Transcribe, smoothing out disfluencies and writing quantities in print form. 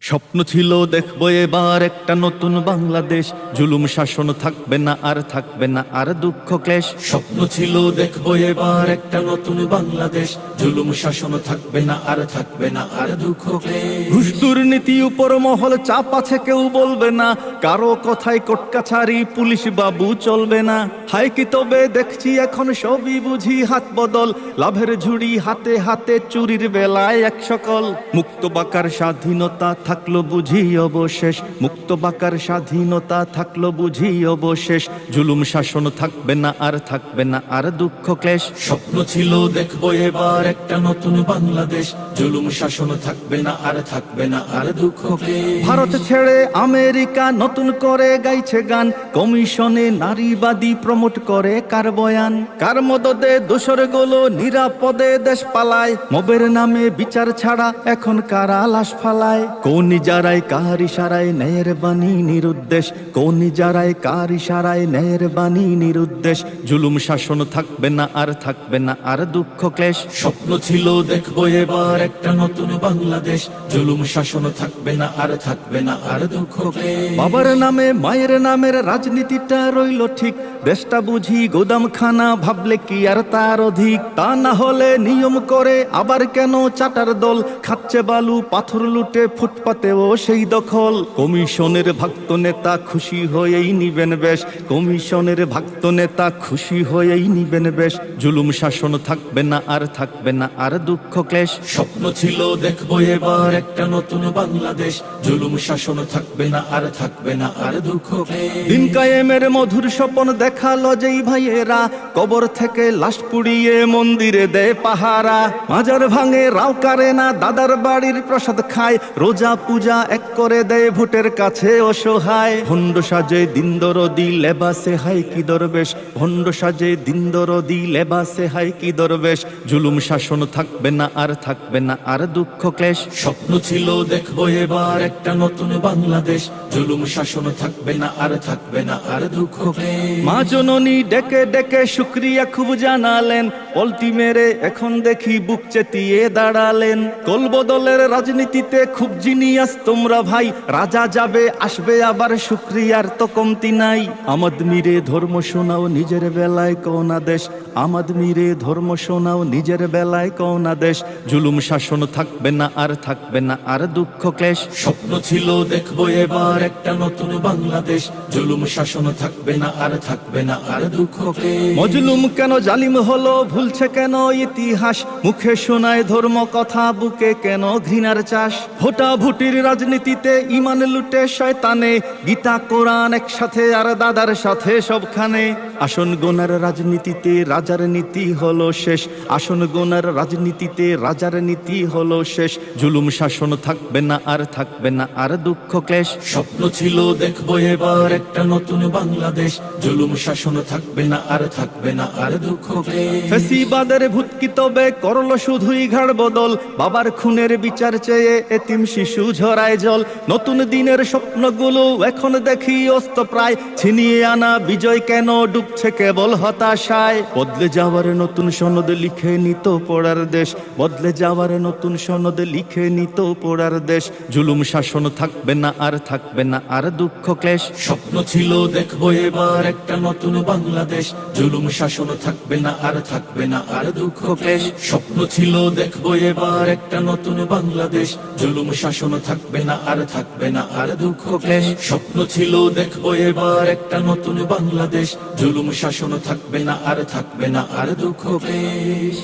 স্বপ্ন ছিল দেখবো এবার একটা নতুন বাংলাদেশ, জুলুম শাসন থাকবে না আর থাকবে না আর দুঃখ ক্লেশ। স্বপ্ন ছিল দেখবো এবার একটা নতুন বাংলাদেশ, জুলুম শাসন থাকবে না আর থাকবে না আর দুঃখ ক্লেশ। ঘুষ দুর্নীতি উপর মহল চাপ আছে, কেউ বলবে না, কারো কথায় কোর্ট কাছারি পুলিশ বাবু চলবে না। হায় কি তবে দেখছি এখন সবই বুঝি হাত বদল, লাভের ঝুড়ি হাতে হাতে চুরির বেলায় এক সকল। মুক্ত বাকার স্বাধীনতা থাকলো বুঝি অবশেষ, মুক্ত বাকার স্বাধীনতা থাকলো বুঝি অবশেষ। জুলুম শাসন থাকবে না আর থাকবে না আর দুঃখ ক্লেশ। স্বপ্ন ছিল দেখবো এবার একটা নতুন বাংলাদেশ, জুলুম শাসন থাকবে না আর থাকবে না আর দুঃখ ক্লেশ। ভারত ছেড়ে আমেরিকা নতুন করে গাইছে গান, কমিশনে নারীবাদী প্রমোট করে কার বয়ান। কার মদদে দোসরগুলো নিরাপদে দেশ পালায়, মবের নামে বিচার ছাড়া এখন কারা লাশ ফালায়। কোন যারাই কার ইশারায় ন্যায়ের বাণী নিরুদ্দেশ, কোন যারাই কার ইশারায় ন্যায়ের বাণী নিরুদ্দেশ। জুলুম শাসন থাকবে না আর থাকবে না আর দুঃখ ক্লেশ। স্বপ্ন ছিল দেখবো এবার একটা নতুন বাংলাদেশ, জুলুম শাসন থাকবে না আর থাকবে না আর দুঃখ ক্লেশ। বাবার নামে মায়ের নামের রাজনীতিটা রইল ঠিক, দেশটা বুঝি গোদামখানা ভাবলে কি আর তার অধিক। তা না হলে নিয়ম করে আবার কেন চাটার দল, খাচ্ছে বালু পাথর লুটে ফুটপাতেও সেই দখল। কমিশনের ভক্ত নেতা খুশি হয়েই নিবেন বেশ, কমিশনের ভক্ত নেতা খুশি হয়েই নিবেন বেশ। জুলুম শাসন থাকবে না আর থাকবে না আর দুঃখ ক্লেশ। স্বপ্ন ছিল দেখবো এবার একটা নতুন বাংলাদেশ, জুলুম শাসন থাকবে না আর থাকবে না আর দুঃখ ক্লেশ। দিন কায়েমের মধুর স্বপন দেখালো যেই ভাইয়েরা, কবর থেকে লাশ পুড়িয়ে মন্দিরে দেয় পাহারা। মাজার ভাঙে রাও কারে না, দাদার বাড়ির প্রসাদ খায়, রোজা পূজা এক করে দেয় ভোটের কাছে অসহায়। ভণ্ড সাজে দিন দরদি লেবাসে হাই কি দরবেশ, ভণ্ড সাজে দিন দরদি লেবাসে হাই কি দরবেশ। জুলুম শাসন থাকবে না আর থাকবে না আর দুঃখ ক্লেশ। স্বপ্ন ছিল দেখবো এবার একটা নতুন বাংলাদেশ, জুলুম শাসন থাকবে না আর থাকবে না আর দুঃখ ক্লেশ। মা জননী ডেকে ডেকে শুক্রিয়া খুব জানালেন, পল্টি মেরে এখন দেখি বুক চেতিয়ে দাঁড়ালেন। কলবদলের রাজনীতিতে খুব জিনিয়াস তোমরা ভাই, রাজা যাবে আসবে আবার শুক্রিয়ার তো কমতি নাই। আমদ মিরে ধর্ম শোনাও নিজের বেলায় কোনা দেশ, আমদ মিরে ধর্ম শোনাও নিজের বেলায় কোনা দেশ। জুলুম শাসন থাকবে না আর থাকবে না আর দুঃখ ক্লেশ। স্বপ্ন ছিল দেখবো এবার একটা নতুন বাংলাদেশ, জুলুম শাসন থাকবে না আর থাকবে না আর দুঃখ ক্লেশ। মজলুম কেন জালিম হলো, ভুলছে কেন ইতিহাস, মুখে শোনায় ধর্ম কথা বুকে কেন ঘৃণার চাষ। ভোটা ভুটির রাজনীতিতে ইমান লুটে শয়তানে, গীতা কোরআন একসাথে আর দাদার সাথে সবখানে। আসন গোনার রাজনীতিতে রাজার নীতি হলো শেষ, আসন গোনার রাজনীতিতে রাজার নীতি হলো শেষ। জুলুম শাসন থাকবে না আর থাকবে না আর দুঃখ ক্লেশ। স্বপ্ন ছিল দেখবো এবার একটা নতুন বাংলাদেশ, জুলুম শাসন থাকবে না আর থাকবে না আর দুঃখ ক্লেশ। ফেসিবাদের ভূতকি তবে করলো শুধুই ঘাড় বদল, বাবার খুনের বিচার চেয়ে এতিম শিশু ঝরায় জল। নতুন দিনের স্বপ্নগুলো এখন দেখি অস্ত প্রায়, ছিনিয়ে আনা বিজয় কেন ডুবছে কেবল হতাশায়। বদলে যাওয়ার নতুন সনদ লিখে নিত পড়ার দেশ, বদলে যাওয়ার নতুন সনদ লিখে নিত পড়ার দেশ। জুলুম শাসন থাকবে না আর থাকবে না আর দুঃখ ক্লেশ। স্বপ্ন ছিল দেখবো এবার একটা নতুন বাংলাদেশ, জুলুম শাসন থাকবে না আর থাকবে না আর দুঃখ ক্লেশ। স্বপ্ন ছিল দেখবো এবার একটা নতুন বাংলাদেশ, জুলুম শাসন থাকবে না আর থাকবে না আর দুঃখ ক্লেশ। স্বপ্ন ছিল দেখবো এবার একটা নতুন বাংলাদেশ, জুলুম শাসন থাকবে না আর থাকবে না আর দুঃখ ক্লেশ।